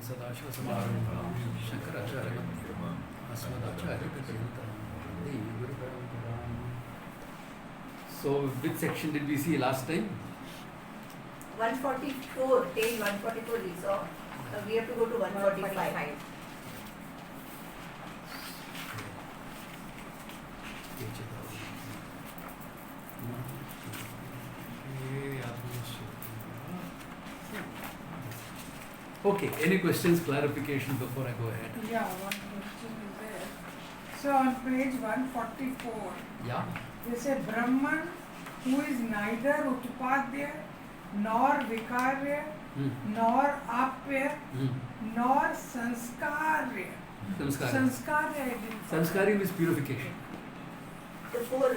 सदाशिवसमारम्भां शङ्कराचार्यमध्यमाम् अस्मदाचार्यपर्यन्तां वन्दे गुरुपरम्पराम्. So, which section did we see last time? 144, page 144 we saw. We have to go to 145. Okay, any questions, clarification before I go ahead? Yeah, one question is there. So on page 144, Yeah. they say Brahman, who is neither Utpadya, nor Vikarya, nor Apya, nor Sanskarya. Sanskarya I didn't. Sanskari means purification. The four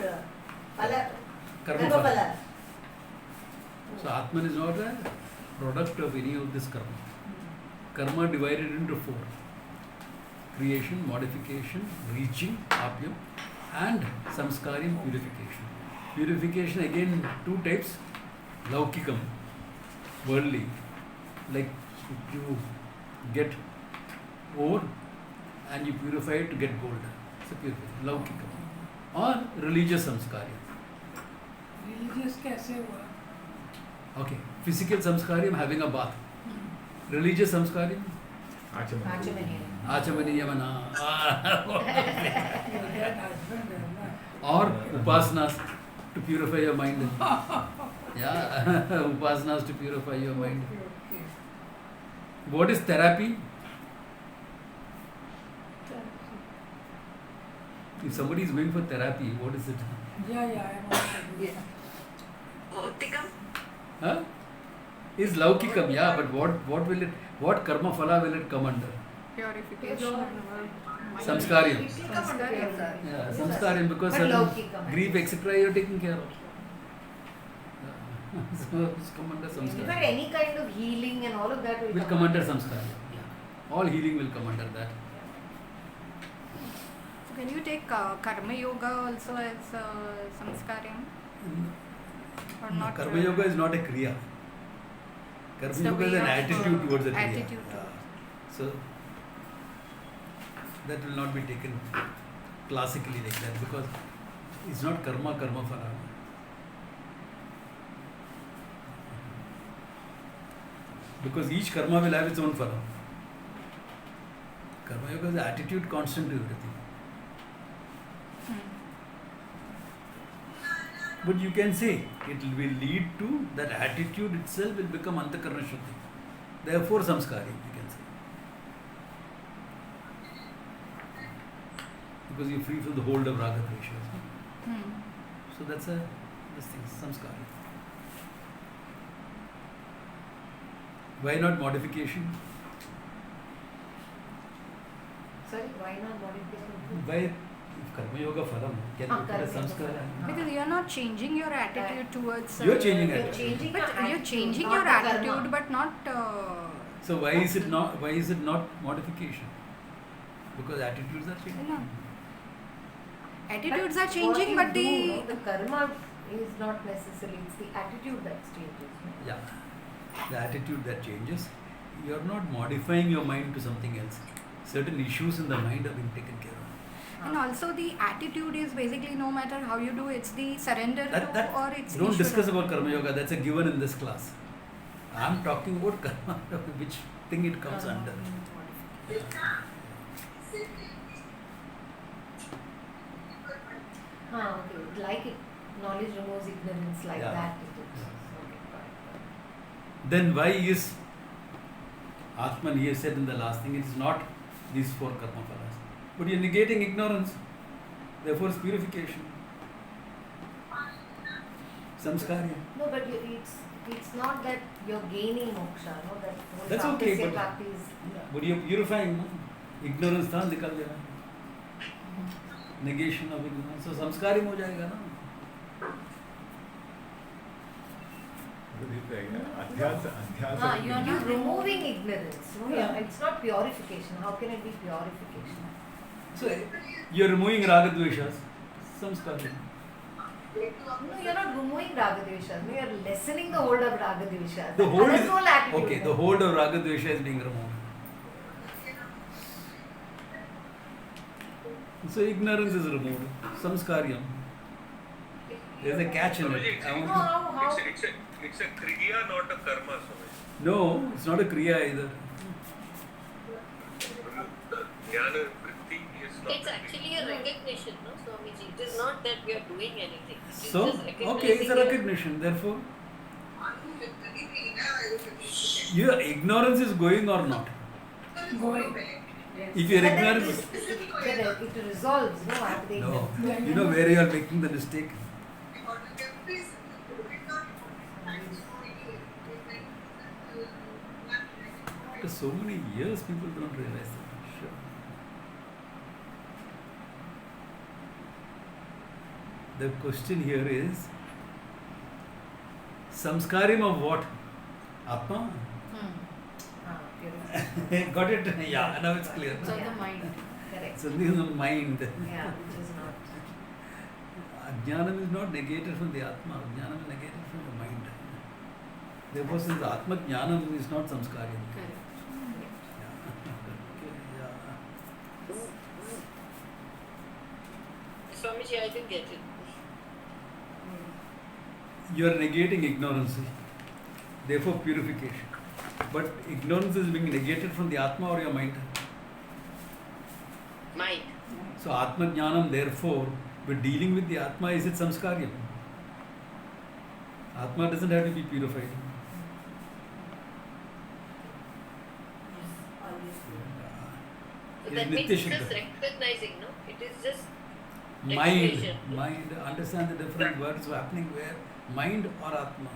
phala, Karma phala. phala. So Atman is not a product of any of this karma. Karma divided into four: creation, modification, reaching, apyam, and samskarim, purification. Purification again two types: laukikam, worldly, like you get ore and you purify it to get gold. It's a purification, laukikam. Or religious samskarim. Religious कैसे हुआ? Okay, physical samskarim, having a bath. Religious samskarim, achamaniyamana. Or upasanas to purify your mind. Yeah, upasanas to purify your mind. Okay. What is therapy? If somebody is going for therapy, what is it? Yeah, I am also doing. Huh? Is laukikam, yeah, but what will it, what karma phala will it come under? Purification. Samskarim. Samskarim. Yeah, samskarim, because But certain laukikam. grief, etc. you are taking care of. So it's come under In fact, samskarim. any kind of healing and all of that Will come under samskarim. Yeah. All healing will come under that. So can you take karma yoga also as samskarim or not? Karma yoga is not a kriya. Karma It's the yoga is way an of, attitude towards the kriya. attitude Yeah. So that will not be taken classically like that, because it's not karma phala. Because each karma will have its own phala. Karma yoga is the attitude constant to everything. But you can say it will lead to that attitude itself will become antakarna shuddhi. Therefore samskari, you can say. Because you're free from the hold of raga dveshas. So that's this thing, samskari. Why not modification? Sorry, why not modification? Why, if karma yoga phalam, can you put a samskara? Because you are not changing your attitude towards. You are changing You're attitude. changing But your you're attitude, changing not your the attitude, karma. but not. So why is it not? Why is it not modification? Because attitudes are changing. No. Attitudes But are changing, what but you the. do, no, the karma is not necessarily, it's the attitude that changes. Yeah, the attitude that changes. You are not modifying your mind to something else. Certain issues in the mind are being taken care of. And also the attitude is basically no matter how you do, it's the surrender to or it's Don't Ishvara. discuss about karma yoga. That's a given in this class. I am talking about karma, which thing it comes under. Okay, like it, knowledge removes ignorance, like Yeah. that it is. Yeah. Okay, fine. Then why is Atman here said in the last thing, it is not these four karma phalas. But you are negating ignorance. Therefore, it's purification. Samskarya. No, but it's not that you're gaining moksha, no, that whole That's okay, practice, but- practice. But you are purifying. No? Ignorance था निकल जाएगा. Negation of ignorance. So samskarim हो जाएगा ना. You are not removing ignorance. No, it's not purification. How can it be purification? So you are removing raga dveshas. Samskarim. No, you're not removing ragadveshas. No, you're lessening the hold of ragadveshas. The hold That's is whole attitude. okay. The hold of raga dvesha is being removed. So ignorance is removed. Samskaryam. There's a catch in it. I No, want to, how? It's a kriya, not a karma, Swamiji. no, it's not a kriya either. Jnana vritti is not It's actually a recognition, no, Swamiji? It is not that we are doing anything. It is So, just recognizing okay, it's a your- recognition. Therefore, your ignorance is going or not. Going. If your But then ignorance, it resolves, no, after the no, ignorance. you know where you are making the mistake. After so many years, people don't realize that. Sure. The question here is, samskarim of what? Atma? Ah, beautiful. Got it? Yeah, now it's clear. So Yeah. the mind. Correct. Something in the mind. Yeah, which is not. Ajnanam is not negated from the Atma. Ajnanam is negated from the mind. Therefore, since Atma Jnanam is not samskaryam. Correct. Yeah. Swamiji, I didn't get it. You are negating ignorance. Therefore, purification. But ignorance is being negated from the Atma or your mind. Mind. So, Atma Jnanam, therefore, we're dealing with the Atma, is it samskaryam? Atma doesn't have to be purified. So It that is means Nitya it's just Shuddha. recognizing, no? It is just Mind, recognition. mind, understand the different words happening where? Mind or Atma?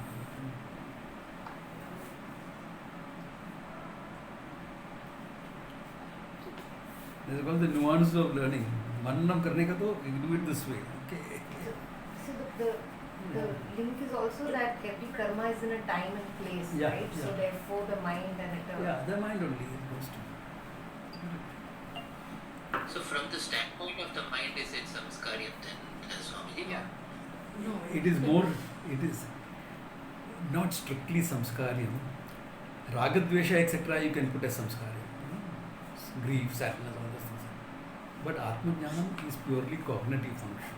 This is called the nuances of learning. Mananam karne ka to, you do it this way. Okay. So the link is also that every karma is in a time and place, Yeah, right? So yeah. therefore the mind and it. Yeah, the mind only it goes to. So from the standpoint of the mind, is it samskaryam then, Swamiji? Yeah. No, it is more, it is not strictly samskaryam. Ragadvesha, etc., you can put as samskaryam. Grief, sadness, all those things. But Atma Jnanam is purely cognitive function.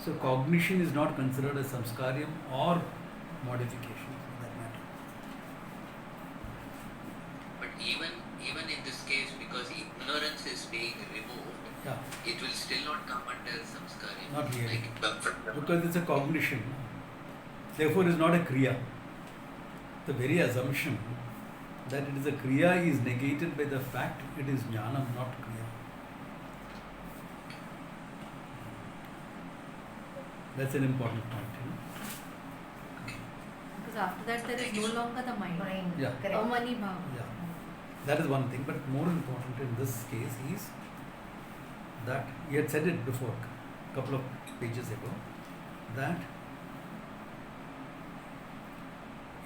So cognition is not considered as samskaryam or modification for that matter. But even in this case, because ignorance is being removed, Yeah, it will still not come under samskaryam. not really. Like, Because it's a cognition. Therefore, it's not a kriya. The very assumption that it is a kriya is negated by the fact it is jnanam, not kriya. That's an important point. Because after that there is no longer the mind. Mind, Yeah. correct. Amani bhava. Yeah, that is one thing. But more important in this case is that he had said it before, a couple of pages ago, that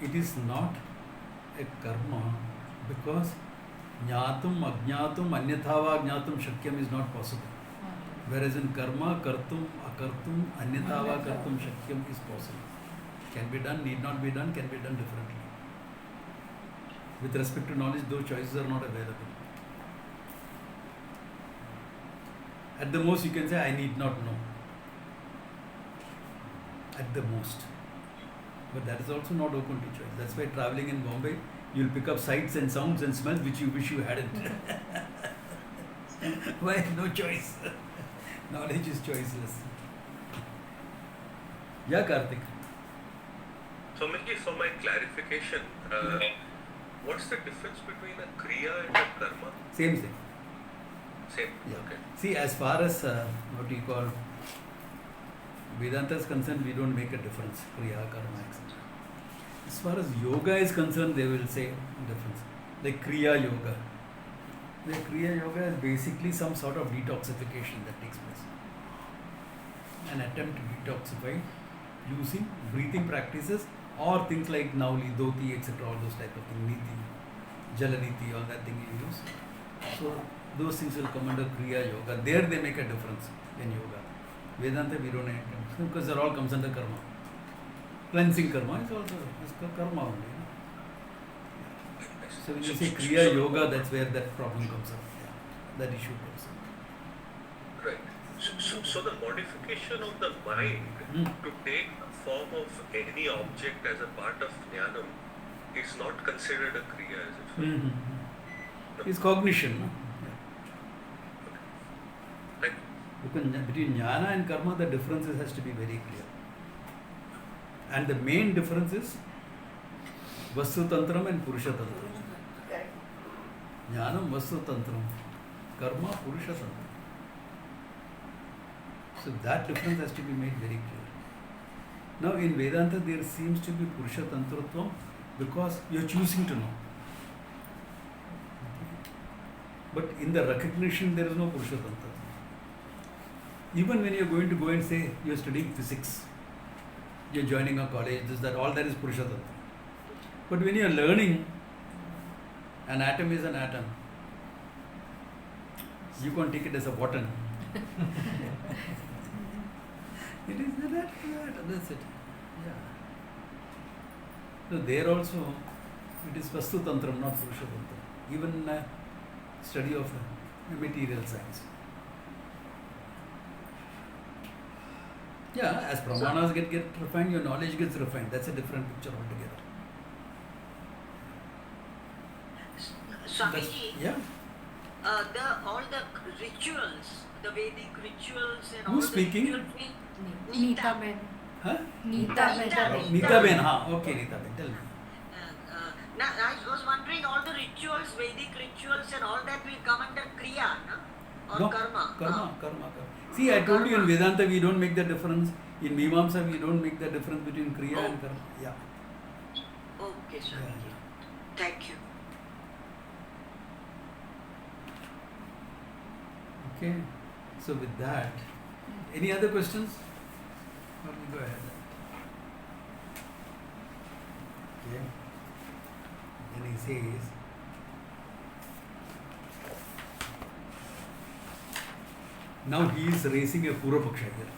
it is not a karma because jnatum, ajnatum, anyatha jnatum shakyam is not possible. Whereas in karma, kartum, akartum, anyatha kartum shakyam is possible. Can be done, need not be done, can be done differently. With respect to knowledge, those choices are not available. At the most, you can say, I need not know. At the most. But that is also not open to choice. That's why traveling in Bombay, you'll pick up sights and sounds and smells which you wish you hadn't. Why? No choice. Knowledge is choiceless. Yeah, Karthik. Swamiji, for my clarification, what's the difference between a kriya and a karma? Same thing. Same. Yeah. Okay. See, as far as what you call Vedanta is concerned, we don't make a difference. Kriya, karma, etc. As far as yoga is concerned, they will say difference. Like Kriya Yoga. The Kriya Yoga is basically some sort of detoxification that takes place. An attempt to detoxify using breathing practices or things like Nauli, Dhoti, etc. All those type of things, Niti, Jalaniti, all that thing you use. So those things will come under Kriya Yoga. There they make a difference in yoga. Vedanta we don't have because it all comes under karma. Cleansing karma is also it's karma only. So when you say Kriya Yoga, that's where that problem comes up. Yeah, that issue comes up. Right. So the modification of the mind to take the form of any object as a part of jnanam is not considered a kriya, is it? Mm-hmm. It's cognition. No? Like, Because between jnana and karma, the difference has to be very clear. And the main difference is vastu tantram and purusha tantram. Correct. Jnanam vastu tantram, karma purusha tantram. So that difference has to be made very clear. Now in Vedanta there seems to be purusha tantratvam because you are choosing to know. But in the recognition there is no purusha tantratvam. Even when you are going to go and say you are studying physics, you are joining a college, this, that, all that is purusha tantram. But when you are learning, an atom is an atom. You can't take it as a button. It is that, that's it. Yeah. So there also, it is vastu tantram, not purusha tantram. Even study of material science. Yeah, as pramanas get refined, your knowledge gets refined. That's a different picture altogether. Swamiji, Yeah. all the rituals, the Vedic rituals and Who's all speaking? the rituals. Neeta Ben. Huh? Neeta Ben. Neeta Ben, okay, Neeta Ben, tell me. Now, I was wondering, all the rituals, Vedic rituals and all that will come under Kriya, no? Or No, Karma? karma. See, I told you in Vedanta we don't make the difference. In Mimamsa we don't make the difference between Kriya and Karma. Yeah. Okay, Swamiji. Yeah. Thank you. Okay. So with that, any other questions? Or we go ahead. Okay. Then he says, now he is raising a Purapaksha here.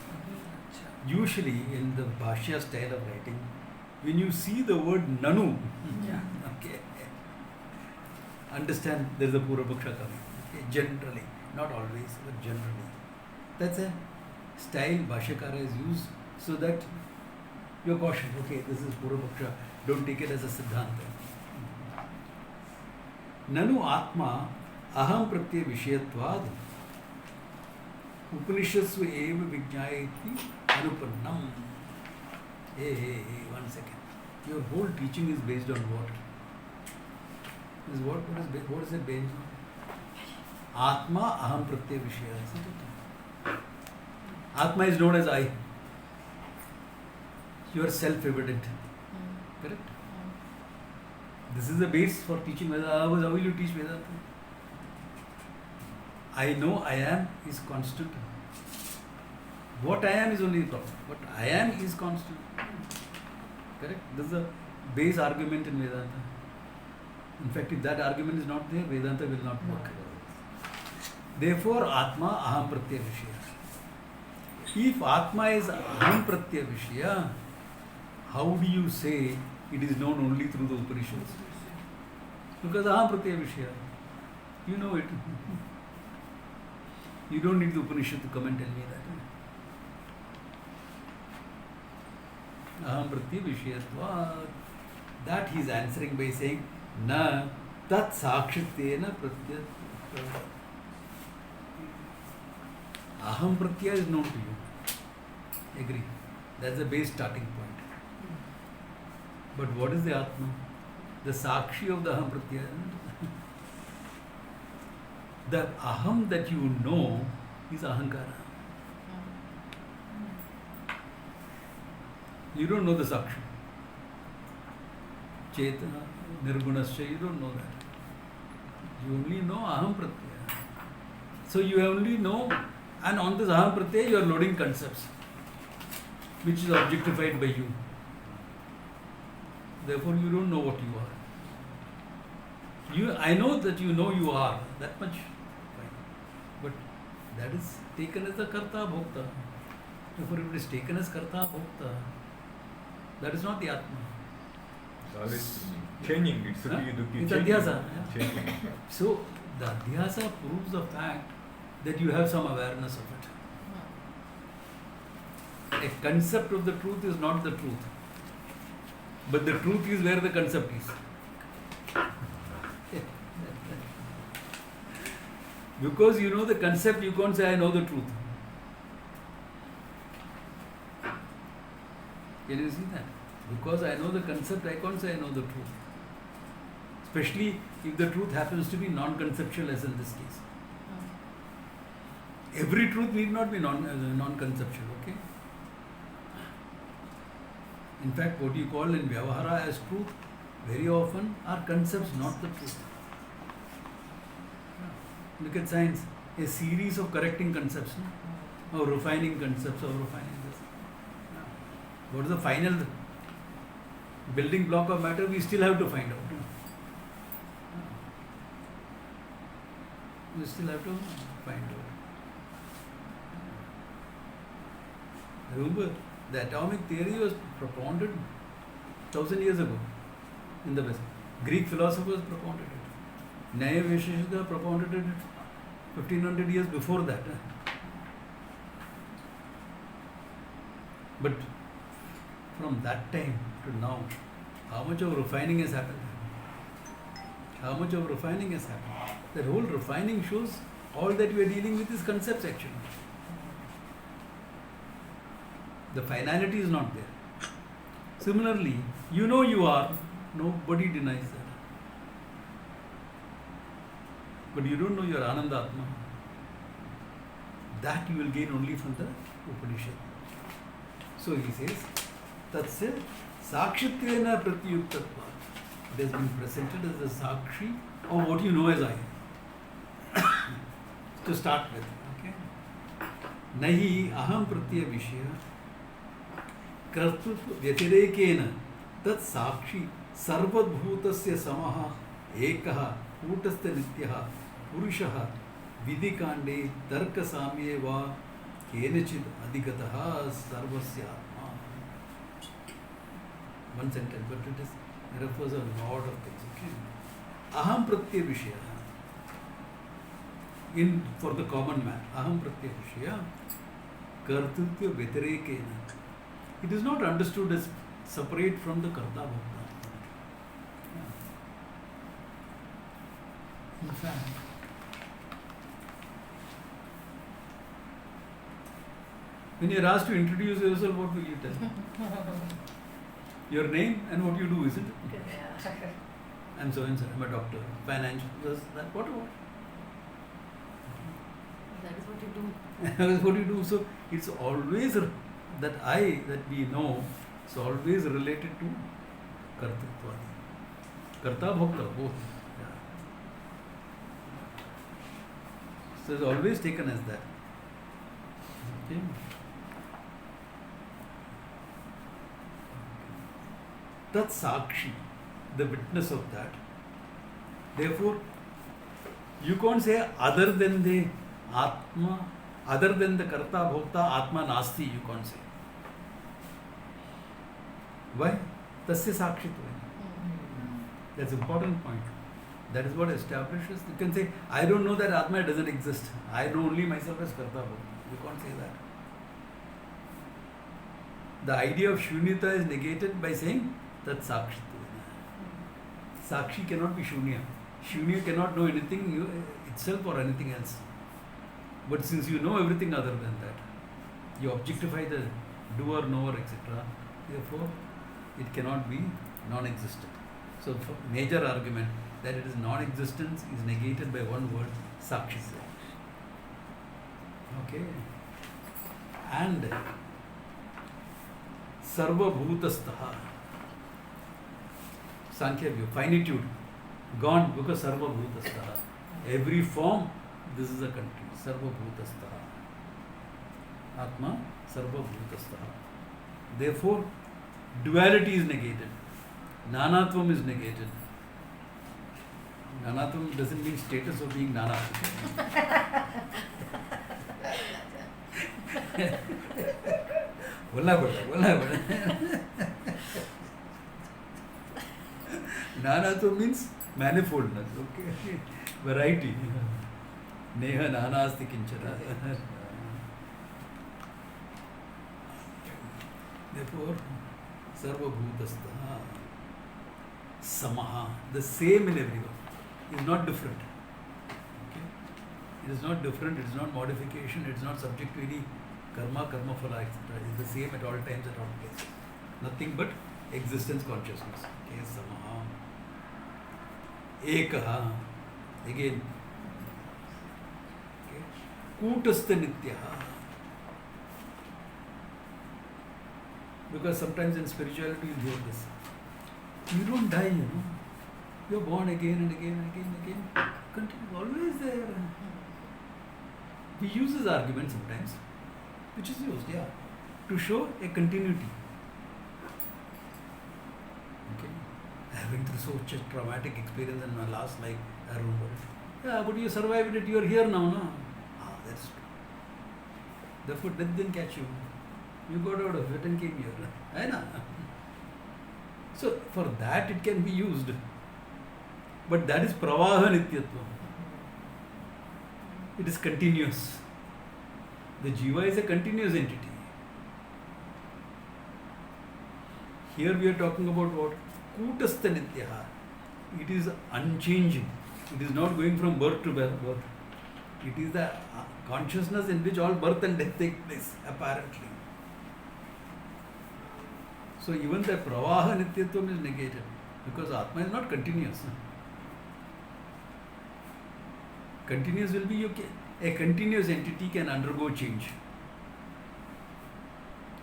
Usually in the Bhashya style of writing, when you see the word Nanu, okay, understand there is a Purapaksha coming. Okay, generally, not always, but generally. That's a style Bhashyakara is used so that you are cautioned. Okay, this is Purapaksha. Don't take it as a Siddhanta. Nanu Atma Aham Pratyaya Vishayatvad Upanishadsu eva vijnayati anupannam. Hey, 1 second. Your whole teaching is based on what? What is it based on? Atma aham pratyaya vishaya. Isn't it? Atma is known as I. You are self-evident. Correct? This is the base for teaching Vedanta. How will you teach Vedanta? I know I am is constant. What I am is only the problem. What I am is constant. Correct? This is a base argument in Vedanta. In fact, if that argument is not there, Vedanta will not work. Therefore, Atma Aham Pratyaya Vishaya. If Atma is Aham Pratyaya Vishaya, how do you say it is known only through the Upanishads? Because Aham Pratyaya Vishaya. You know it. You don't need the Upanishad to come and tell me that. Aham Pratyaya Vishayatva. That he is answering by saying, Na tat sakshitena pratyaya. Aham Pratyaya is known to you. Agree. That's the base starting point. But what is the Atma? The Sakshi of the Aham Pratyaya. The Aham that you know is Ahankara. You don't know the Sakshi. Chetana, Nirgunasya, you don't know that. You only know Aham Pratyaya. So you only know, and on this Aham Pratyaya you are loading concepts, which is objectified by you. Therefore you don't know what you are. I know that you know you are, that much. But that is taken as a karta bhokta. Therefore, if it is taken as karta bhokta, that is not the Atma. It's always changing. It's It's adhyasa. Changing. So, the adhyasa proves the fact that you have some awareness of it. A concept of the truth is not the truth, but the truth is where the concept is. Because you know the concept, you can't say I know the truth. Can you see that? Because I know the concept, I can't say I know the truth. Especially if the truth happens to be non-conceptual, as in this case. Every truth need not be non-conceptual, okay? In fact, what you call in Vyavahara as truth, very often are concepts, not the truth. Look at science, a series of correcting concepts, or refining concepts, or refining this. What is the final building block of matter? We still have to find out. We still have to find out. Remember, the atomic theory was propounded 1000 years ago in the West. Greek philosophers propounded it. Nyaya Vaisheshika propounded it 1500 years before that. But from that time to now, how much of refining has happened? How much of refining has happened? That whole refining shows all that we are dealing with is concepts actually. The finality is not there. Similarly, you know you are, nobody denies that. But you don't know your Ananda Atma. That you will gain only from the Upanishad. So he says, Tatsya Sakshitvena Pratyuktatva. It has been presented as a Sakshi of what you know as I am. To start with, okay? Nahi aham pratyaya vishaya कर्तृत्व व्यतिरेकेन तत् साक्षी सर्वभूतस्य समः एकः कूटस्थ नित्यः पुरुषः विधिकाण्डे तर्कसाम्ये वा केनचित् अधिगतः सर्वस्य आत्मा. One sentence, but it is refers a lot of things. Okay? Aham pratyaya vishaya. For the common man, aham pratyaya vishaya kartritva vyatirekena. It is not understood as separate from the karta bhakta. In fact, when you are asked to introduce yourself, what will you tell? Your name and what you do, isn't it? I'm so and so, I'm a doctor, financial, that, what? That is what you do. That is what you do. So it's always that we know, is always related to kartritva. Karta bhakta, both. Yeah. So it's always taken as that. Okay. Tat sakshi, the witness of that. Therefore, you can't say other than the Atma, other than the karta bhokta, Atma nasti, you can't say. Why? Tasya sakshitva. That's an important point. That is what establishes. You can say, I don't know that Atma doesn't exist. I know only myself as karta bhokta. You can't say that. The idea of shunyata is negated by saying that sakshitva. Sakshi cannot be shunya. Shunya cannot know anything itself or anything else. But since you know everything other than that, you objectify the doer, knower, etc. Therefore, it cannot be non-existent. So, major argument that it is non-existence is negated by one word, sakshi. Okay. And sarva bhutastaha. Sankhya view, finitude, gone because sarva bhutastaha. Every form, this is a country. Sarva bhutastaha. Atma sarva bhutastaha. Therefore, duality is negated. Nanatvam is negated. Nanatvam doesn't mean status of being nana. Nanatvam means manifoldness, okay? Variety. Neha nanasti kinchana. Therefore, sarva bhutastha samaha, the same in everyone, is not different. Okay? It is not different, it is not modification, it is not subject to any karma, karma phala, etc. It is the same at all times, at all places. Nothing but existence consciousness. Okay, samaha. Ekaha, again. Okay. Kutastha nityaha. Because sometimes in spirituality you hear this. You don't die, you know. You are born again and again and again and again. Continue, always there. We use this argument sometimes, which is used, yeah, to show a continuity. Okay. Having through such a traumatic experience in my last life, I remember it. Yeah, but you survived it, you are here now, no? Ah, that's true. Therefore, death didn't catch you. You got out of it and came here. I know. So, for that it can be used. But that is pravaha nityatva. It is continuous. The jiva is a continuous entity. Here we are talking about what? Kutastha nityaha. It is unchanging. It is not going from birth to birth. It is the consciousness in which all birth and death take place, apparently. So even the pravaha nityatvam is negated because Atma is not continuous. Continuous will be a continuous entity can undergo change.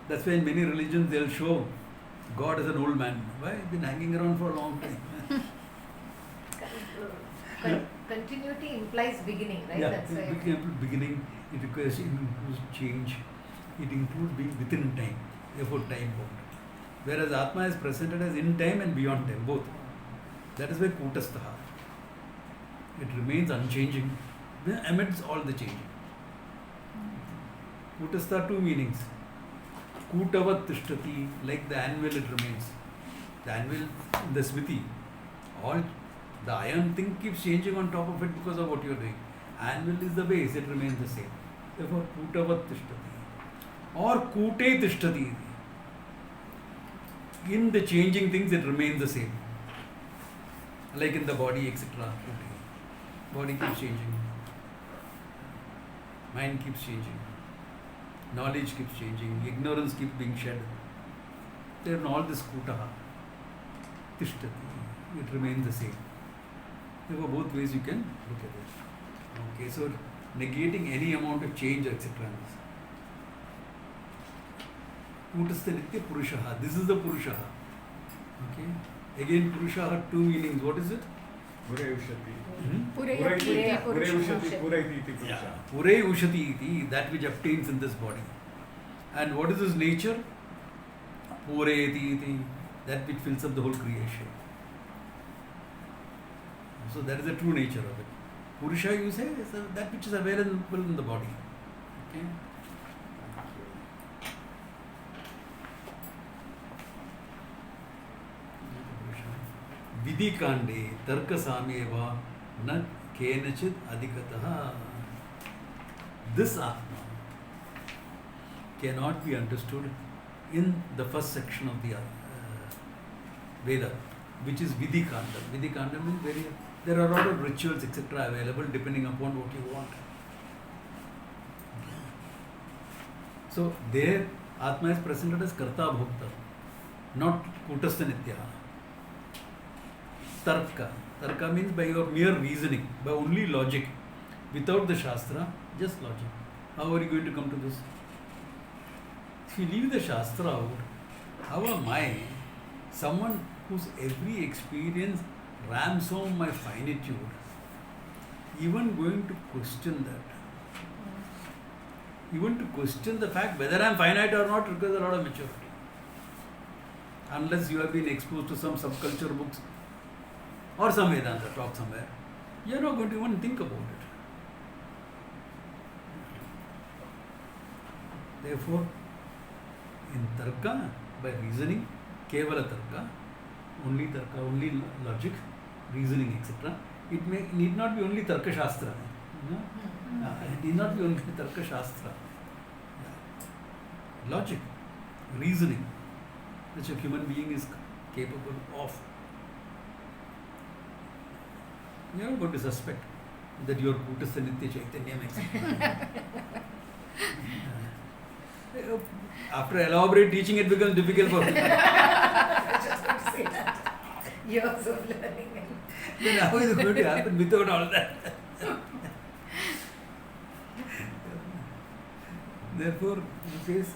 That's why in many religions they'll show God as an old man. Why? He's been hanging around for a long time. Continuity implies beginning, right? Yeah, That's why. beginning, it includes change, it includes being within time, therefore time bound. Whereas Atma is presented as in time and beyond time, both. That is why Kutastha. It remains unchanging amidst all the changing. Kutastha, two meanings. Kutavat tishtati, like the anvil it remains. The anvil, the smriti, all the iron thing keeps changing on top of it because of what you are doing. Anvil is the base, it remains the same. Therefore, Kutavat tishtati. Or Kute tishtati. In the changing things, it remains the same. Like in the body, etc. Body keeps changing. Mind keeps changing. Knowledge keeps changing. Ignorance keeps being shed. There in all this kutaha. Tishtati. It remains the same. There are both ways you can look at it. Okay, so negating any amount of change, etc. Kutastha nitya purushaha. This is the purushaha. Okay. Again, purushaha, two meanings. What is it? Pure ushati. Purayati Pure ushati. Pure iti purusha. Yeah. Pure ushati iti, that which obtains in this body. And what is his nature? Pure iti, that which fills up the whole creation. So that is the true nature of it. Purusha, you say, is that which is available in the body. Okay. Vidhi kande tarka samyeva na kenachit adhikataha. This Atma cannot be understood in the first section of the Veda, which is Vidhi kanda. Vidhi kanda means there are a lot of rituals, etc. available depending upon what you want. So there Atma is presented as Karta Bhokta, not Kutastha Nityaha. Tarka. Tarka means by your mere reasoning, by only logic, without the Shastra, just logic. How are you going to come to this? If you leave the Shastra out, how am I, someone whose every experience rams home my finitude, even going to question that? Even to question the fact whether I am finite or not requires a lot of maturity. Unless you have been exposed to some subculture books or some Vedanta talk somewhere, you are not going to even think about it. Therefore, in Tarka, by reasoning, Kevala Tarka, only logic, reasoning, etc., it need not be only Tarka Shastra. You know? It need not be only Tarka Shastra. Logic, reasoning, which a human being is capable of. You are not going to suspect that you are Kutastha Nitya Chaitanyam, etc. After elaborate teaching, it becomes difficult for me. Just to say that. Years of learning. Then how is it going to happen without all that? Therefore, he says,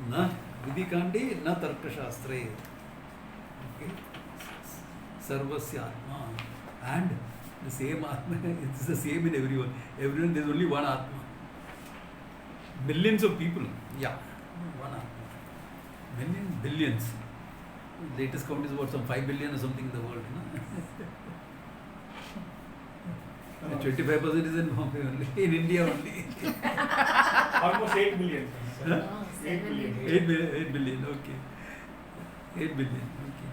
na vidikandi, na tarka shastre. Okay? Sarvasya Atma. And the same Atma, it's the same in everyone. Everyone, there's only one Atma. Millions of people, yeah, one Atma. Millions, billions. Latest count is about some 5 billion or something in the world. No? 25% is in Bombay only, in India only. Almost 8 million. Huh? 8 billion. 8 billion, 8 billion, okay. 8 billion, okay.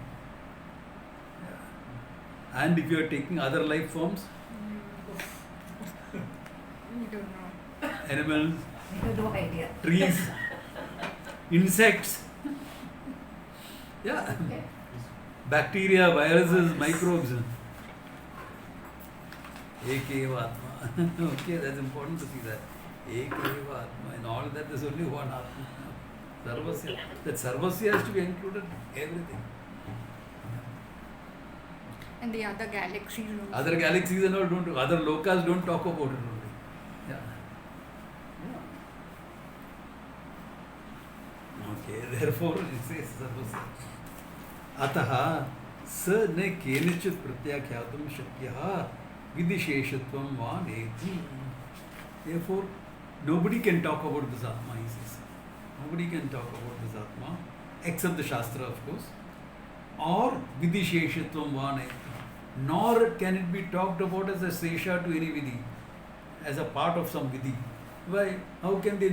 Yeah. And if you are taking other life forms, We don't know. animals, No idea. trees, insects, yeah, Okay. bacteria, viruses, microbes. Ekeva Atma. Okay, that's important to see that. Ekeva Atma. In all that, there's only one Atma. Sarvasya. That Sarvasya has to be included. Everything. And the other galaxies also. Other galaxies and all don't, other lokas don't talk about it only. Yeah. Okay, therefore it says Sarvasya. Ataha sa ne kenichit pratyakyatum shakyah vidisheshatvam va neti. Therefore, nobody can talk about this Atma, he says. Nobody can talk about this Atma, except the Shastra, of course. Or vidisheshatvam va neti. Nor can it be talked about as a sesha to any vidhi, as a part of some vidhi. Why? How can the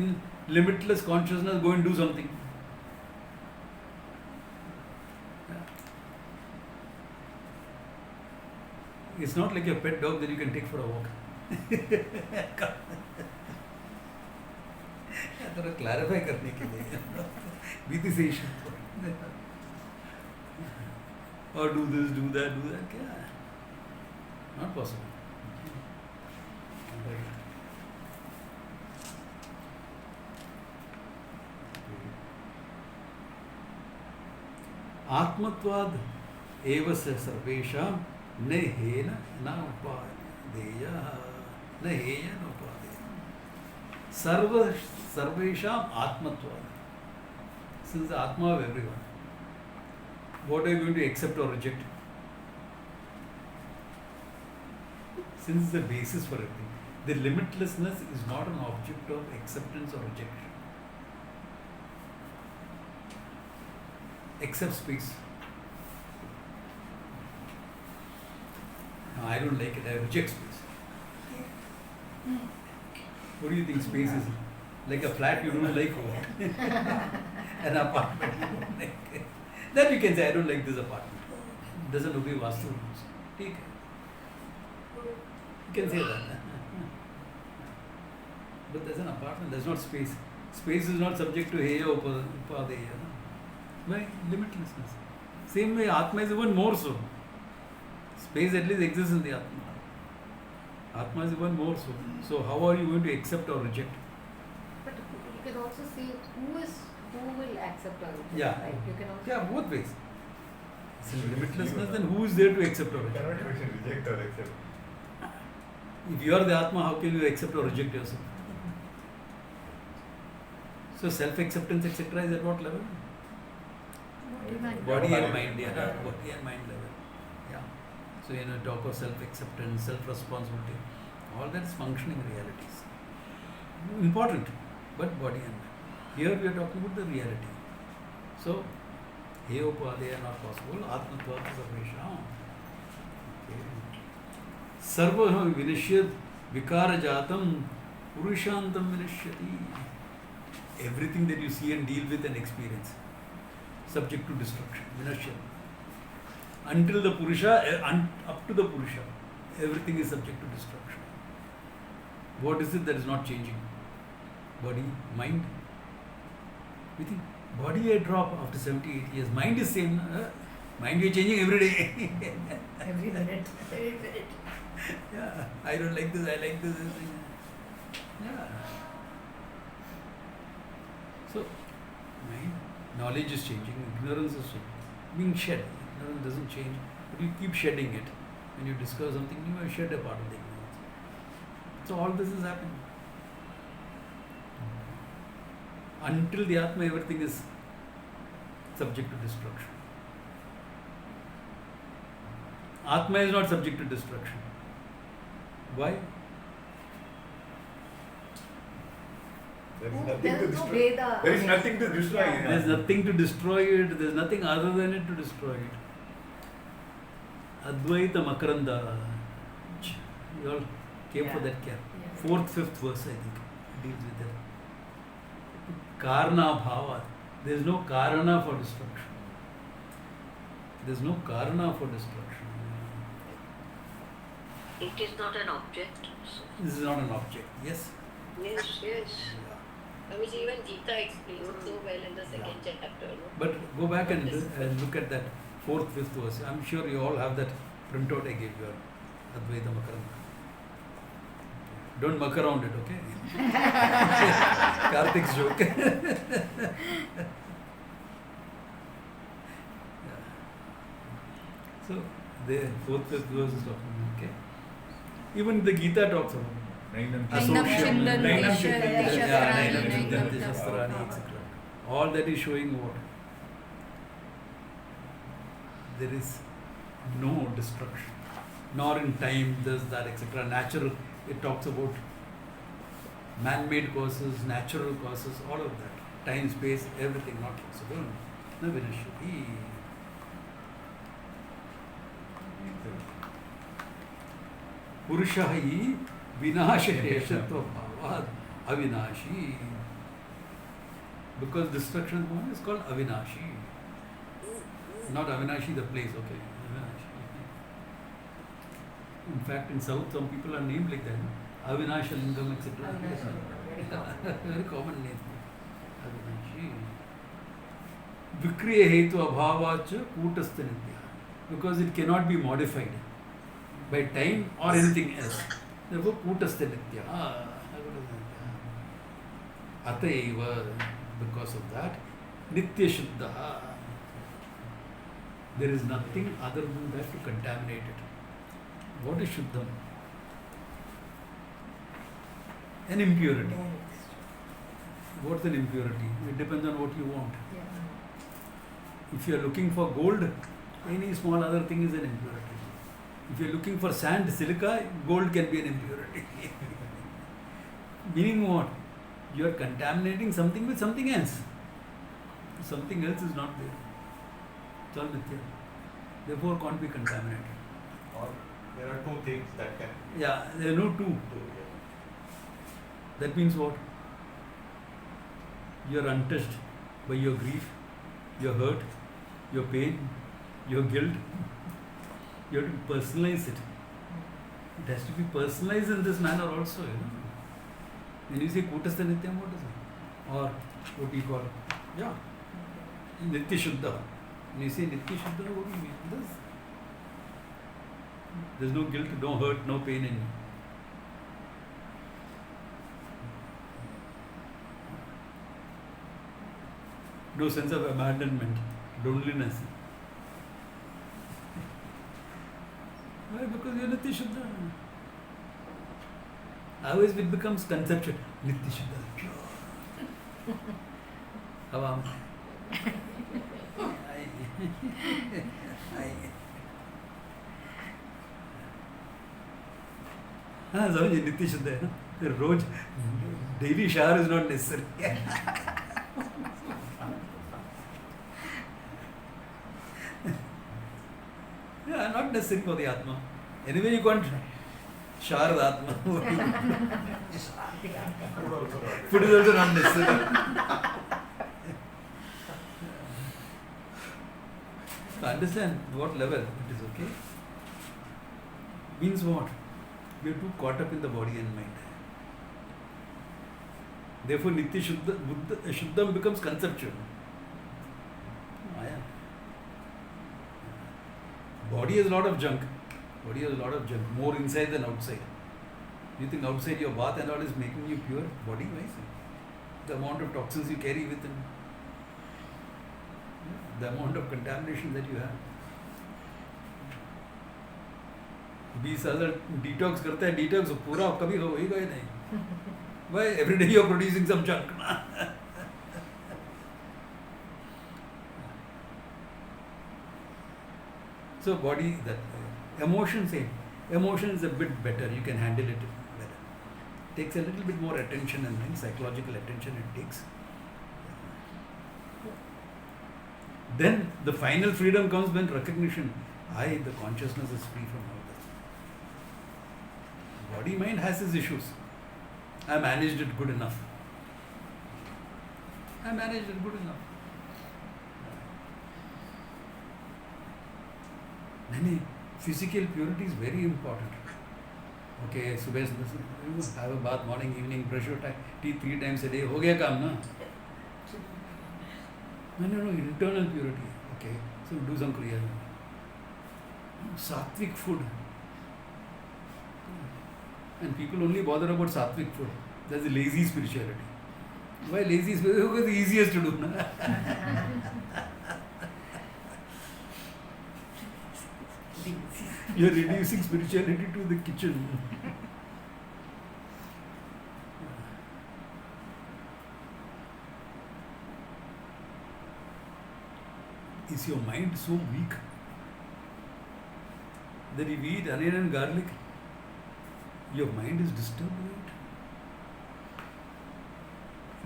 limitless consciousness go and do something? It's not like a pet dog that you can take for a walk. थोड़ा clarify करने के लिए विदिशेषण or do this, do that, क्या है? Not possible. आत्मत्वाद एव स सर्वेषां न हेन न उपादेय न हेय न उपादेय सर्वेषां आत्मत्वाद. Since the Atma of everyone, what are you going to accept or reject? Since the basis for everything, the limitlessness is not an object of acceptance or rejection. Except space. No, I don't like it. I reject space. What do you think space is? Like a flat you don't like, or an apartment you don't like? Then you can say, I don't like this apartment. It doesn't obey Vastu rules. Take it. You can say that. But there's an apartment, there's not space. Space is not subject to Heya Upadeya. Why? Limitlessness. Same way, Atma is even more so. Space at least exists in the Atma. Atma is even more so. So how are you going to accept or reject? But you can also see who will accept or reject. Yeah. Right? You can also. Yeah, both ways. So limitlessness, then who is there to accept or You reject? cannot even reject or accept. If you are the Atma, how can you accept or reject yourself? So self-acceptance, etc. is at what level? Body and mind, yeah. Body and mind level. Yeah. So talk of self-acceptance, self-responsibility, all that is functioning realities. Important, but body and mind. Here we are talking about the reality. So, Heyopadeya not possible, Atmatvat Sarvesham. Sarva Vinishyad Vikara Jatam Purushantam Vinishyati. Everything that you see and deal with and experience, subject to destruction, Vinashyam. Until the Purusha, up to the Purusha, everything is subject to destruction. What is it that is not changing? Body, mind. You think body I drop after 78 years. Mind is same. Mind you are changing every day. Every minute. Every minute. Yeah, I don't like this, I like this. Yeah. So, mind, knowledge is changing, ignorance is being shed. Ignorance doesn't change, but you keep shedding it. When you discover something new, you shed a part of the ignorance. So all this is happening. Until the Atma, everything is subject to destruction. Atma is not subject to destruction. Why? There is nothing There to is no destroy. Veda. There is nothing to destroy. Yeah. There is nothing to destroy it, there is nothing other than it to destroy it. Advaita Makaranda. You all came for that care. Yeah. 4th, 5th verse, I think, deals with that. Karna bhava. There is no karana for destruction. There is no karana for destruction. It is not an object. This is not an object. Yes? Yes, yes. I mean, even Gita explains it so well in the second chapter. No? But go back and look at that 4th, 5th verse. I'm sure you all have that printout I gave you, Advaita Makaranda. Don't muck around it, okay? Karthik's joke. Yeah. So, the 4th, 5th verse is talking, okay? Even the Gita talks about Nainam association, Chindan, Nainam Disha- Chindan, Disha- yeah, Disha- Nainam Chindan, Disha- Dishastrani, etc. All that is showing what? There is no destruction, nor in time, this, that, etc. Natural, it talks about man-made causes, natural causes, all of that. Time, space, everything not possible. No vinashati. Purusha hi vinasheshatva bhavad avinashi. Because destruction is called avinashi. Not Avinashi the place, okay. Avinashi. In fact, in South, some people are named like that. Avinash Lingam, etc. Avinash, Very common name. Avinashi. Vikriya hetu abhavacha kutastha nitya. Because it cannot be modified by time or anything else. Therefore, kutastha nitya. Ataiva, because of that, nitya shuddha. There is nothing other than that to contaminate it. What is shuddham? An impurity. What's an impurity? It depends on what you want. If you are looking for gold, any small other thing is an impurity. If you are looking for sand, silica, gold can be an impurity. Meaning what? You are contaminating something with something else. Something else is not there. It's all mithya. Therefore, can't be contaminated. Or there are two things that can Yeah, there are no two. do. That means what? You are untouched by your grief, your hurt, your pain, your guilt. You have to personalize it. It has to be personalized in this manner also, you know. When you say Kutastha Nityam, what is it? Or what do you call it? Yeah. Nitya Shuddha. When you say Nitya Shuddha, what do you mean? This. There's no guilt, no hurt, no pain in you. No sense of abandonment, loneliness. Why? Because you're Nitya Shuddha. Otherwise it becomes conceptual. Nitya Shuddha, pure. Hava mein. हाँ समझिए नित्य शुद्ध है ना फिर रोज daily shower is not necessary Yeah, not necessary for the Atma. Anyway, you can't shower the Atma. Food is also not necessary. So understand what level it is, okay? Means what? We are too caught up in the body and mind. Therefore, Nitya Shuddham becomes conceptual. Maya. Body has a lot of junk. Body has a lot of junk. More inside than outside. You think outside your bath and all is making you pure? Body wise? The amount of toxins you carry within. The amount of contamination that you have. 20,000 detox करता है, detox पूरा कभी होएगा ही नहीं. Why? Every day you are producing some junk. So body, that emotion, same. Emotion is a bit better. You can handle it better. Takes a little bit more attention and psychological attention it takes. Then the final freedom comes when recognition. The consciousness is free from all this. Body mind has its issues. I managed it good enough. Physical purity is very important. Okay, subah have a bath, morning, evening, brush your teeth 3 times a day. Ho gaya kaam na? No, internal purity. Okay, so do some kriya. Sattvic food. And people only bother about sattvic food. That's the lazy spirituality. Why lazy spirituality? Because it's the easiest to do. Na? You are reducing spirituality to the kitchen. Is your mind so weak that if you eat onion and garlic, your mind is disturbed by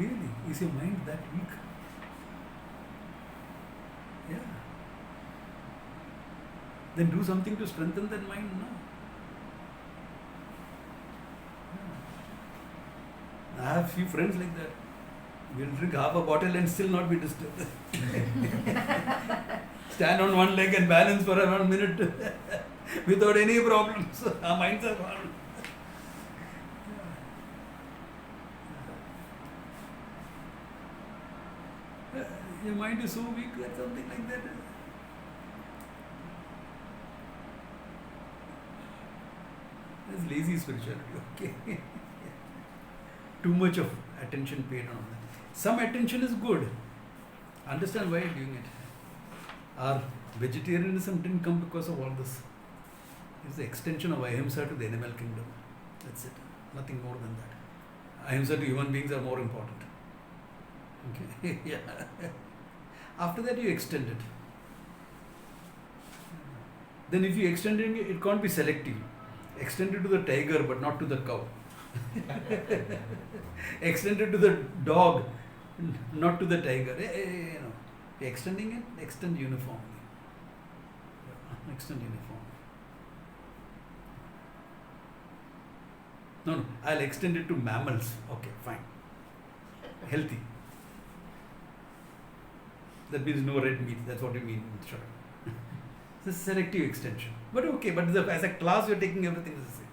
it? Really? Is your mind that weak? Yeah. Then do something to strengthen that mind, no? Yeah. I have few friends like that. We'll drink half a bottle and still not be disturbed. Stand on one leg and balance for 1 minute without any problems. Our minds are gone. Your mind is so weak that something like that. That's lazy spirituality, okay? Too much of attention paid on that. Some attention is good. Understand why you're doing it. Our vegetarianism didn't come because of all this. It's the extension of ahimsa to the animal kingdom. That's it. Nothing more than that. Ahimsa to human beings are more important. Okay? Yeah. After that you extend it. Then if you extend it, it can't be selective. Extend it to the tiger but not to the cow. Extend it to the dog, not to the tiger. You're extending it, extend uniformly. Extend uniformly. No, I'll extend it to mammals. Okay, fine. Healthy. That means no red meat. That's what you mean. Sure. It's a selective extension. But okay, but as a class, you're taking everything as the same.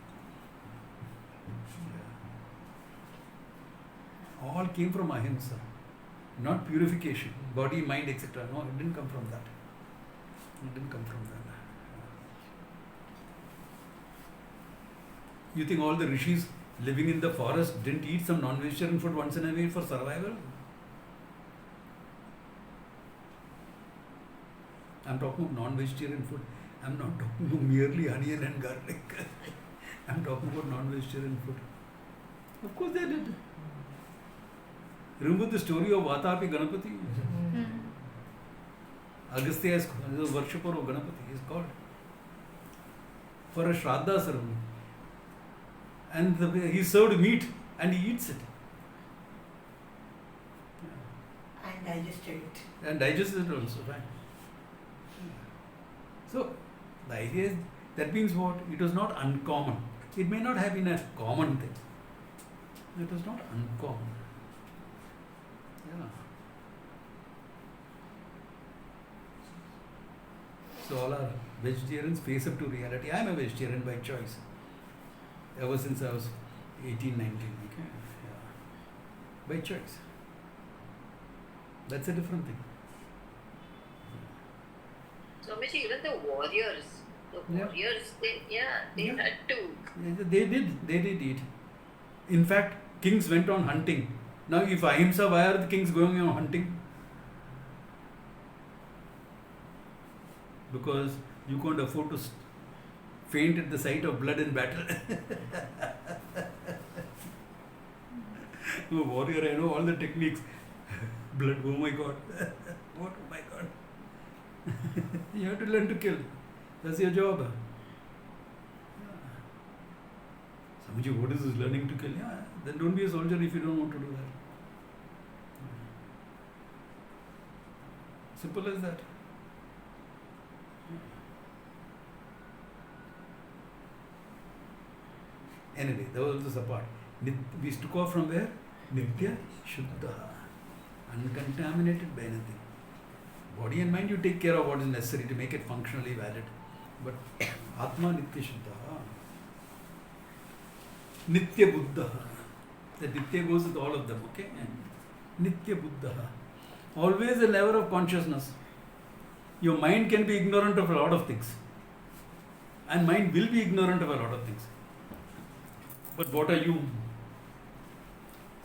All came from ahimsa, not purification, body, mind, etc. No, it didn't come from that. It didn't come from that. You think all the rishis living in the forest didn't eat some non-vegetarian food once in a while for survival? I'm talking of non-vegetarian food. I'm not talking of merely onion and garlic. I'm talking about non-vegetarian food. Of course they did. Remember the story of Vatapi Ganapati? Agastya is the worshipper of Ganapati. He is called for a Shraddha ceremony. And he served meat and he eats it. And digested it. And digested it also, right? So, the idea is, that means what? It was not uncommon. It may not have been a common thing. It was not uncommon. Yeah. So all our vegetarians face up to reality. I am a vegetarian by choice. Ever since I was 18, 19. Okay? Yeah. by choice. That's a different thing. Swamiji, even the warriors, Yeah. they Yeah. had to. They did eat. In fact, kings went on hunting. Now, if ahimsa, why are the kings going on hunting? Because you can't afford to faint at the sight of blood in battle. I'm a warrior, I know all the techniques. Blood, oh my God. What, oh my God. You have to learn to kill. That's your job. Samaji, what is this learning to kill? Yeah, then don't be a soldier if you don't want to do that. Simple as that. Anyway, that was just a part. We took off from where? Nitya Shuddha. Uncontaminated by anything. Body and mind, you take care of what is necessary to make it functionally valid. But Atma Nitya Shuddha. Nitya Buddha. The Nitya goes with all of them, okay? Nitya Buddha. Always a level of consciousness. Your mind can be ignorant of a lot of things. And mind will be ignorant of a lot of things. But what are you?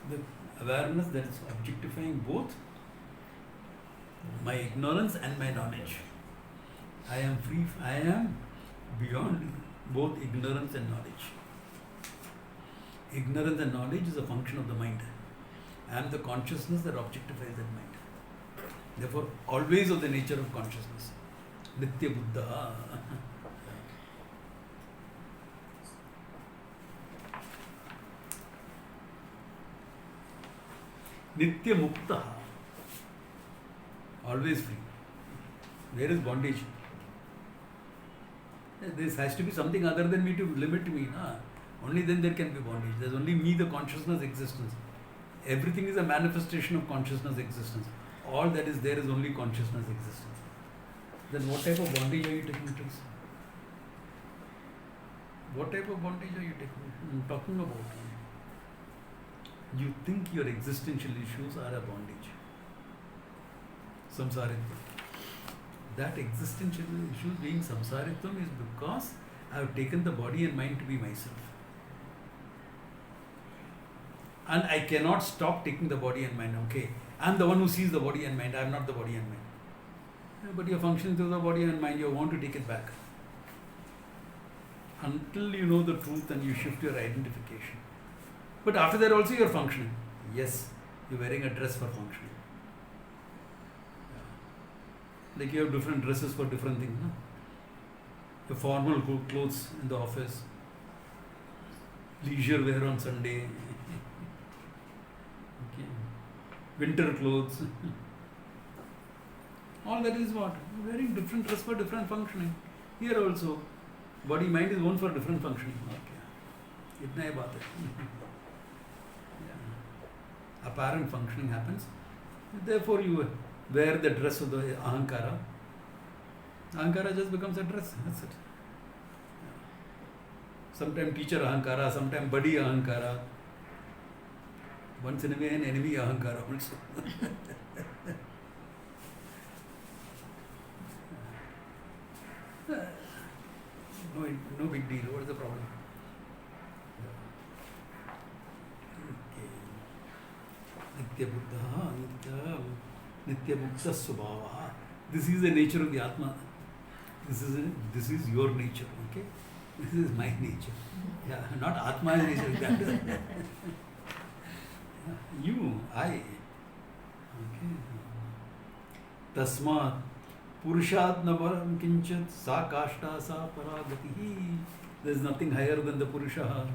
The awareness that is objectifying both my ignorance and my knowledge. I am free, I am beyond both ignorance and knowledge. Ignorance and knowledge is a function of the mind. I am the consciousness that objectifies that mind. Therefore, always of the nature of consciousness. Nitya Buddha. Nitya Mukta. Always free. Where is bondage? There has to be something other than me to limit me. Na? Only then there can be bondage. There's only me, the consciousness existence. Everything is a manifestation of consciousness existence. All that is there is only consciousness existence. Then what type of bondage are you taking to? What type of bondage are you taking? I'm talking about. You think your existential issues are a bondage. Samsaritvam. That existential issue being samsaritvam is because I have taken the body and mind to be myself. And I cannot stop taking the body and mind. Okay, I am the one who sees the body and mind. I am not the body and mind. But you are functioning through the body and mind. You want to take it back. Until you know the truth and you shift your identification. But after that also you are functioning. Yes, you are wearing a dress for functioning. Like you have different dresses for different things. No? Your formal clothes in the office. Leisure wear on Sunday. Okay. Winter clothes. All that is what? Wearing different dress for different functioning. Here also, body mind is one for different functioning. Okay. Itna hi baat hai. Yeah. Apparent functioning happens. Therefore you wear the dress of the ahankara. Ahankara just becomes a dress. That's it. Sometimes teacher ahankara, sometimes buddy ahankara. Once in a way an enemy ahankara also. No big deal. What is the problem? Okay. Nitya Buddha, Nitya Mukta Subhava. This is the nature of the Atma. This is your nature. Okay. This is my nature. Yeah, not Atma's nature. You, I. Okay. Tasmat Purushat Navaram Kinchat Sa Kashta Sa Paragati. There is nothing higher than the Purusha.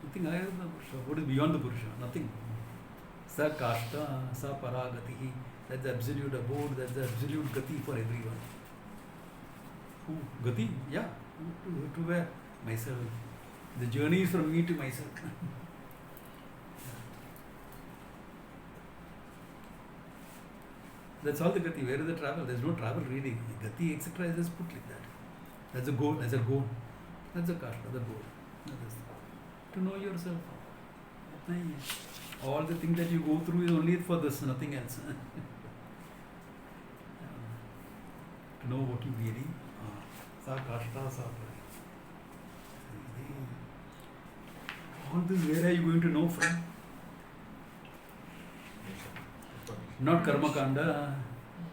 Nothing higher than the Purusha. What is beyond the Purusha? Nothing. Sa Kashta Sa Paragati. That's the absolute abode. That's the absolute Gati for everyone. Who? Gati? Yeah. To where? Myself. The journey is from me to myself. That's all the Gati. Where is the travel? There's no travel really. Gati, etc. is just put like that. That's a goal. That's a goal. That's a kashta, the goal. To know yourself. All the things that you go through is only for this, nothing else. To know what you really are. Sa kashta sa pari. All this, where are you going to know from? Not karma kanda,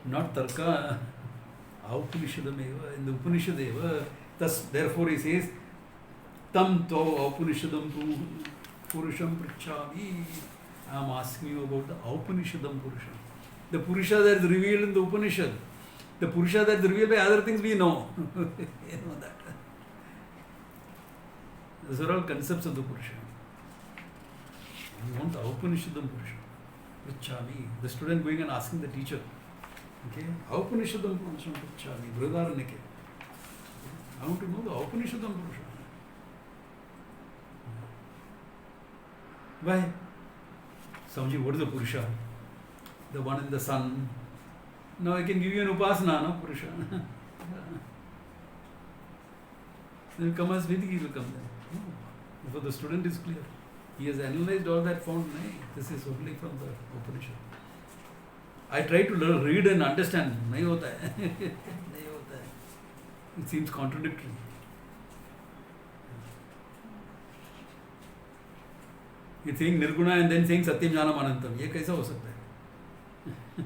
not tarka. Aupanishadameva. In the Upanishadeva, thus, therefore he says, Tam to Upanishadam Purusham Prichami. I am asking you about the Upanishadam Purusha. The Purusha that is revealed in the Upanishad. The Purusha that is revealed by other things we know. You know that. These are all concepts of the Purusha. You want the Upanishadam Purusha. Prichami. The student going and asking the teacher. Okay? Upanishadam Purusham Prichami. Brihadaranyake. I want to know the Upanishadam Purusha. Why? Samji, what is the Purusha? The one in the sun. Now I can give you an upasana, no? Purusha. Then come as Vedic, he will come then. No. For the student is clear. He has analyzed all that, found, no, this is only from the Upanishad. I try to read and understand. Nahi hota hai. Nahi hota hai. It seems contradictory. He's saying Nirguna and then saying Satyam Jnanam Anantam. Ye kaisa ho sakta hai?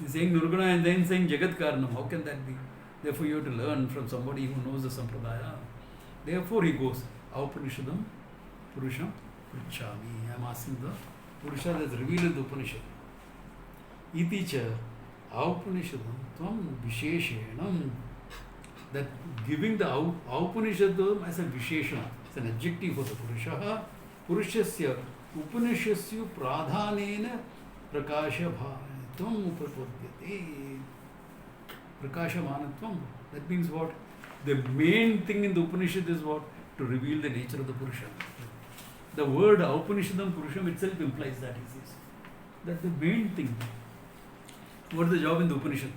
He's saying Nirguna and then saying Jagat Karanam. How can that be? Therefore you have to learn from somebody who knows the Sampradaya. Therefore he goes, Upanishadam Purusham Prichami. I am asking the Purusha that is revealed in the Upanishad. Iti cha Upanishadam Tvam Visheshenam. That giving the Upanishadam as a Visheshana. It's an adjective for the Purusha. Purushasya Upanishasya Pradhanena Prakasha Bhavanatvam Upapadyate. Prakasha Bhavanatvam. That means what? The main thing in the Upanishad is what? To reveal the nature of the Purusha. The word Upanishadam Purusham itself implies that, he says. That's the main thing. What is the job in the Upanishad?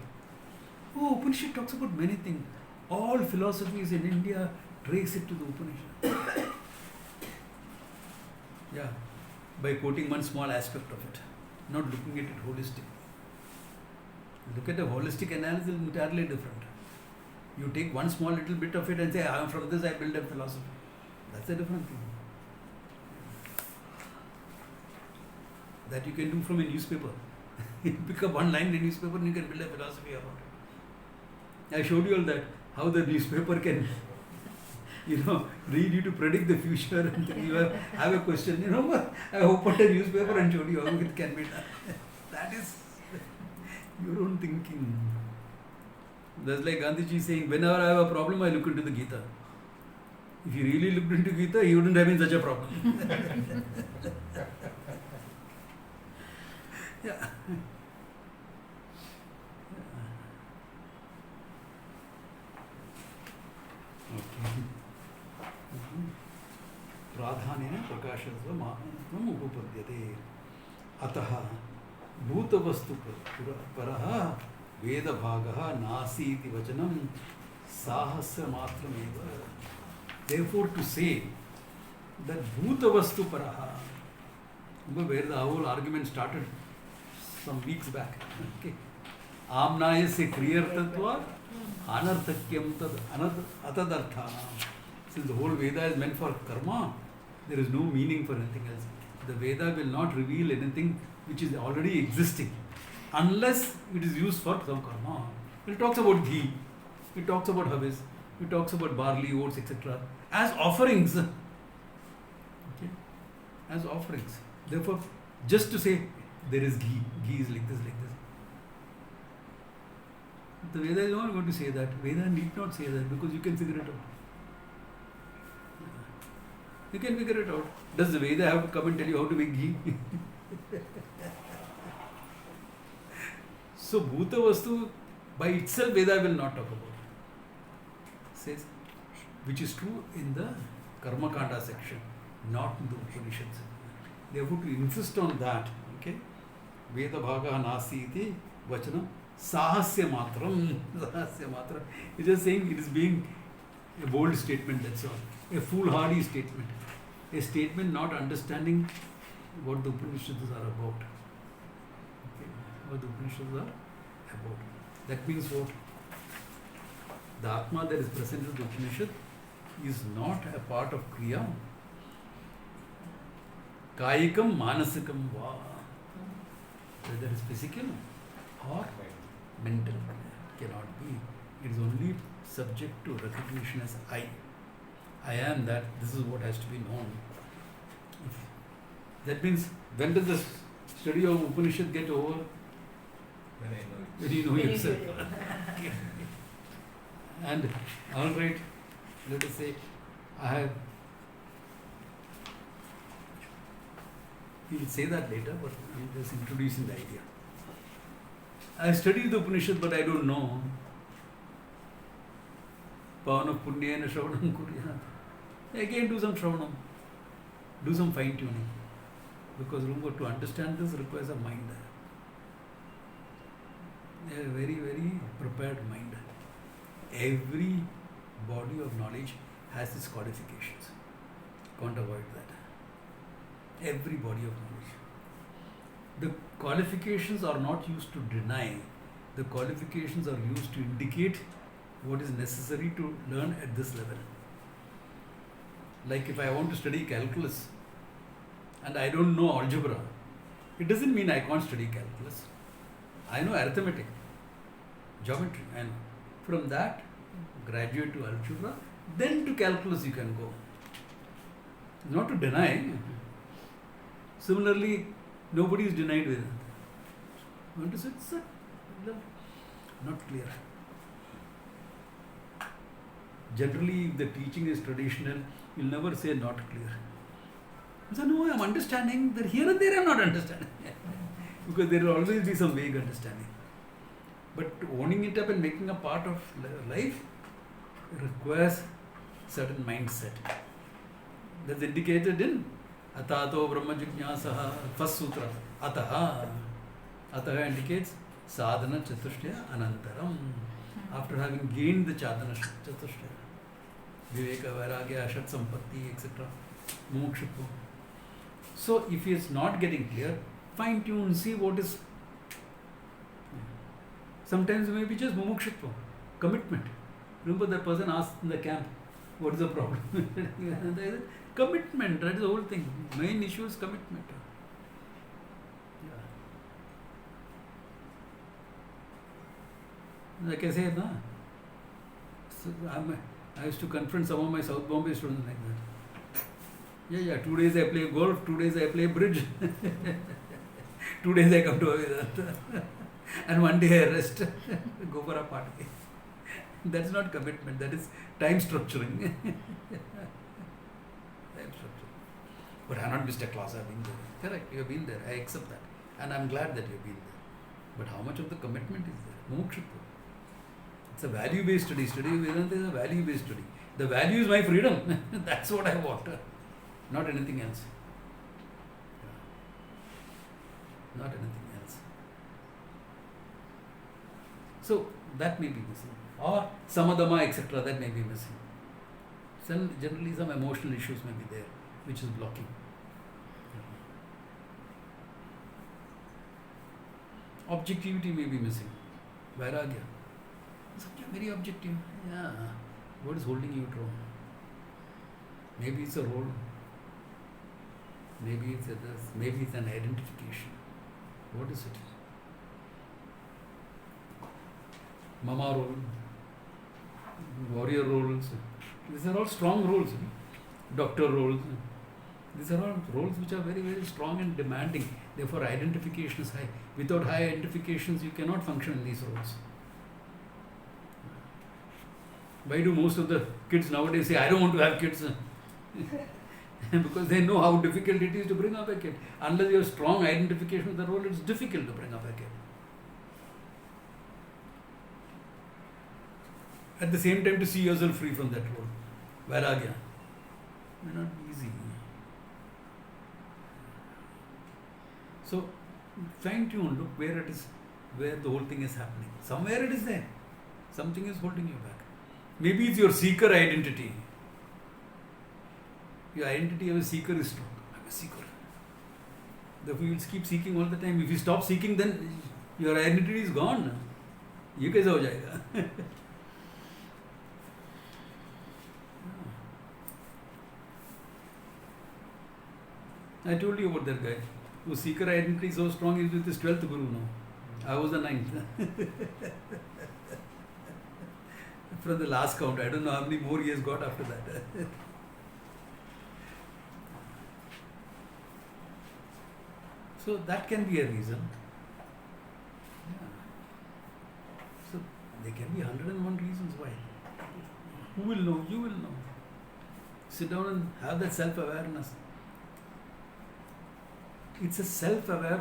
Oh, Upanishad talks about many things. All philosophies in India trace it to the Upanishad. Yeah, by quoting one small aspect of it, not looking at it holistically. Look at a holistic analysis, entirely different. You take one small little bit of it and say, I am from this, I build a philosophy. That's a different thing. That you can do from a newspaper. You pick up one line in the newspaper and you can build a philosophy about it. I showed you all that, how the newspaper can, read you to predict the future, and you have a question. I opened a newspaper and showed you how it can be done. That is your own thinking. That's like Gandhiji saying, whenever I have a problem, I look into the Gita. If he really looked into Gita, he wouldn't have been such a problem. Yeah. Okay. प्राधान्येन प्रकाशत्वम् उपपद्यते. अतः भूतवस्तु परः वेदभागः नासीति वचनं साहस्यमात्रमेव. Therefore, to say that Bhutavastu Paraha, where the whole argument started some weeks back. Okay. Amnaya se kriyartatva anarthakyam tad atadartha. Since the whole Veda is meant for karma, there is no meaning for anything else. The Veda will not reveal anything which is already existing unless it is used for some karma. It talks about ghee, it talks about havis, it talks about barley, oats, etc. as offerings. Okay? As offerings. Therefore, just to say there is ghee is like this, like this. The Veda is not going to say that. Veda need not say that because you can figure it out. You can figure it out. Does the Veda have to come and tell you how to make ghee? So, Bhuta Vastu by itself Veda will not talk about. Says, which is true in the Karma Kanda section, not in the Upanishads. Therefore, to insist on that, okay, Veda Bhaga Nasi iti Vachanam Sahasya Matram. Sahasya Matram. It's just saying it is being a bold statement, that's all. A foolhardy statement. a statement not understanding what the Upanishads are about. Okay. What the Upanishads are about. That means what? The Atma that is present in the Upanishad is not a part of Kriya. Kayikam Manasikam Va. Whether it's physical or mental. Cannot be. It is only subject to recognition as I. I am that. This is what has to be known. That means, when does the study of Upanishad get over? When I know it. When you know yourself. And, alright, let us say, we'll say that later, but I'm just introducing the idea. I studied the Upanishad, but I don't know. Pavana Punyena Shravanam Kurya. Again, do some Shravanam. Do some fine tuning. Because remember, to understand this requires a mind. A very, very prepared mind. Every body of knowledge has its qualifications. Can't avoid that. Every body of knowledge. The qualifications are not used to deny. The qualifications are used to indicate what is necessary to learn at this level. Like if I want to study calculus and I don't know algebra, it doesn't mean I can't study calculus. I know arithmetic, geometry, and from that, graduate to algebra, then to calculus you can go. Not to deny. Similarly, nobody is denied Vedanta. Want to say, sir? Not clear. Generally, if the teaching is traditional, you'll never say not clear. You say, no, I'm understanding, that here and there I'm not understanding. Because there will always be some vague understanding. But owning it up and making a part of life requires certain mindset. That's indicated in Atato Brahma Jignasaha, first sutra. Ataha. Ataha indicates sadhana chatushtaya anantaram. After having gained the sadhana chatushtaya, Viveka, Vairagya, Ashat Sampatti, etc., Mokshitva. So if he is not getting clear, fine tune, see what is. Sometimes it may be just mumukshitva, commitment. Remember that person asked in the camp, what is the problem? Commitment, that is the whole thing. Main issue is commitment. Like I said, so I used to confront some of my South Bombay students like that. Yeah, 2 days I play golf, 2 days I play bridge. 2 days I come to Vedanta. And 1 day I rest, go for a party. That's not commitment, that is time structuring. Time structuring. But I have not missed a class, I have been there. Correct, you have been there, I accept that. And I am glad that you have been there. But how much of the commitment is there? Mumukshutva. It's a value-based study. Study of Vedanta is a value-based study. The value is my freedom. That's what I want. Not anything else. Not anything else. So, that may be missing. Or samadama, etc., that may be missing. Generally, some emotional issues may be there, which is blocking. Objectivity may be missing. Vairagya. Something very objective. Yeah. What is holding you true? Maybe it's a role. Maybe it's this. Maybe it's an identification. What is it? Mama role, warrior roles. These are all strong roles. Doctor roles. These are all roles which are very, very strong and demanding. Therefore, identification is high. Without high identifications, you cannot function in these roles. Why do most of the kids nowadays say, I don't want to have kids? Because they know how difficult it is to bring up a kid. Unless you have strong identification with the role, it's difficult to bring up a kid. At the same time, to see yourself free from that role. Vairagya. May not be easy. So, fine tune, look where it is, where the whole thing is happening. Somewhere it is there. Something is holding you back. Maybe it's your seeker identity. Your identity of a seeker is strong. I'm a seeker. Therefore, you will keep seeking all the time. If you stop seeking, then your identity is gone. ये कैसे हो जाएगा? I told you about that guy whose seeker identity is so strong. He's with his 12th guru now. I was the 9th. From the last count, I don't know how many more he has got after that. So that can be a reason. Yeah. So there can be 101 reasons why. Who will know? You will know. Sit down and have that self-awareness. It's a self-aware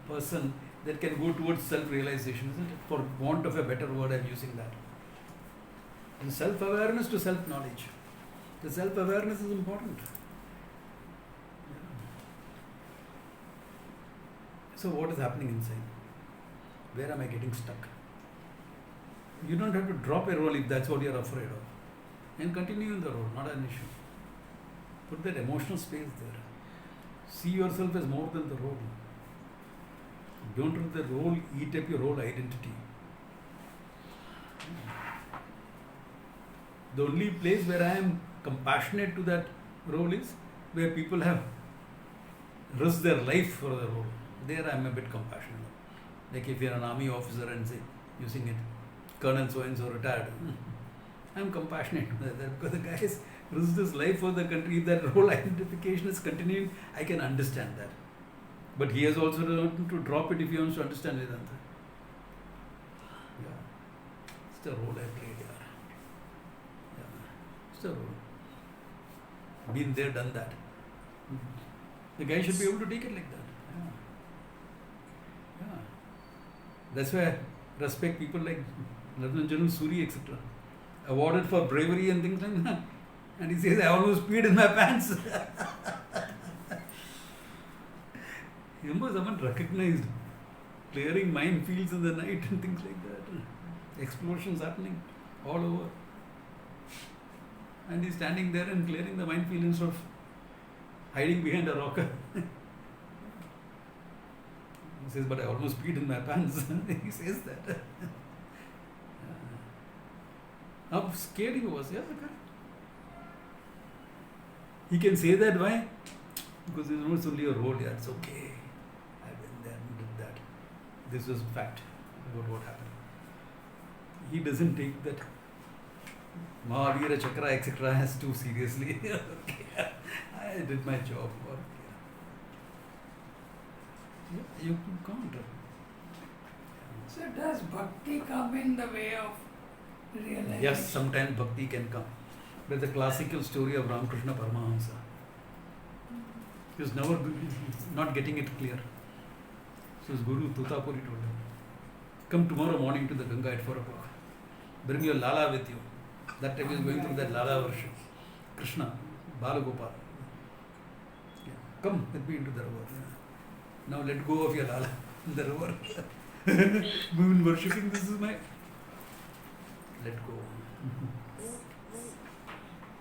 person that can go towards self-realization, isn't it? For want of a better word, I'm using that. And self-awareness to self-knowledge. The self-awareness is important. So what is happening inside? Where am I getting stuck? You don't have to drop a role if that's what you're afraid of. And continue in the role, not an issue. Put that emotional space there. See yourself as more than the role. Don't let the role eat up your whole identity. The only place where I am compassionate to that role is where people have risked their life for the role. There I am a bit compassionate. Like if you are an army officer and say, using it, Colonel so-and-so retired. I am compassionate to that because the guy has risked his life for the country. If that role identification is continuing, I can understand that. But he has also learned to drop it if he wants to understand Vedanta. Yeah. It's the role I played here. Yeah. It's the role. Been there, done that. The guy should be able to take it like that. Yeah. Yeah. That's why I respect people like Lieutenant General Suri, etc. Awarded for bravery and things like that. And he says, I almost peed in my pants. Remember, someone recognized clearing minefields in the night and things like that. Explosions happening all over. And he's standing there and clearing the minefield instead of hiding behind a rock. He says, but I almost peed in my pants. He says that. How scared he was. Yeah, he can say that. Why? Because it's only a role. Yeah, it's okay. I've been there and did that. This was fact about what happened. He doesn't take that Mahavira Chakra, etc. as too seriously. Okay, I did my job. Yeah, you can't. So does bhakti come in the way of realization? Yes, sometimes bhakti can come. There's a classical story of Ramakrishna Paramahamsa. He was never not getting it clear. So his guru Tutapuri told him, come tomorrow morning to the Ganga at 4 o'clock. Bring your Lala with you. That time he was going through that Lala worship. Krishna, Balagopal. Yeah. Come with me into the river. Now let go of your Lala in the river. We've been worshipping, this is my... Let go.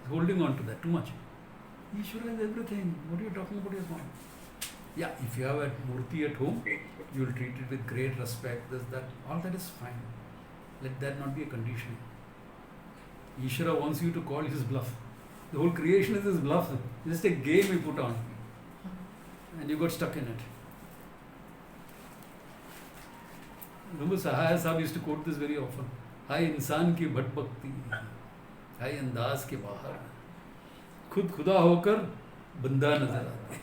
Holding on to that too much. Ishvara is everything. What are you talking about your mind? Yeah, if you have a murti at home, you will treat it with great respect, this, that, all that is fine. Let that not be a condition. Ishvara wants you to call his bluff. The whole creation is his bluff. It's just a game he put on. And you got stuck in it. Remember Sahaya Sahib used to quote this very often. Hai इंसान की भट भक्ति, hai अंदाज के बाहर, खुद खुदा होकर बंदा नजर आते,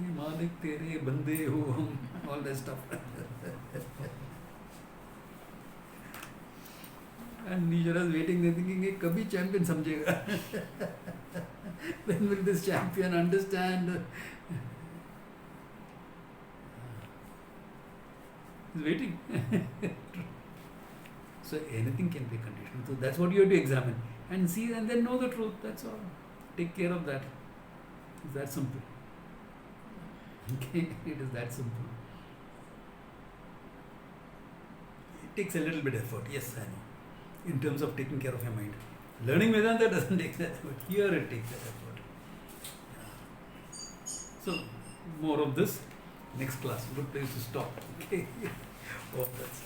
ये मालिक तेरे बंदे हो हम, all that stuff. And Ishvara is waiting, they're thinking, ये कभी champion समझेगा? When will this champion understand? He's waiting. So anything can be conditional. So that's what you have to examine and see and then know the truth. That's all. Take care of that. It's that simple. Okay, it is that simple. It takes a little bit of effort. Yes, I know. In terms of taking care of your mind. Learning Vedanta doesn't take that effort. Here it takes that effort. So, more of this next class. Good place to stop. Okay. Oh, that's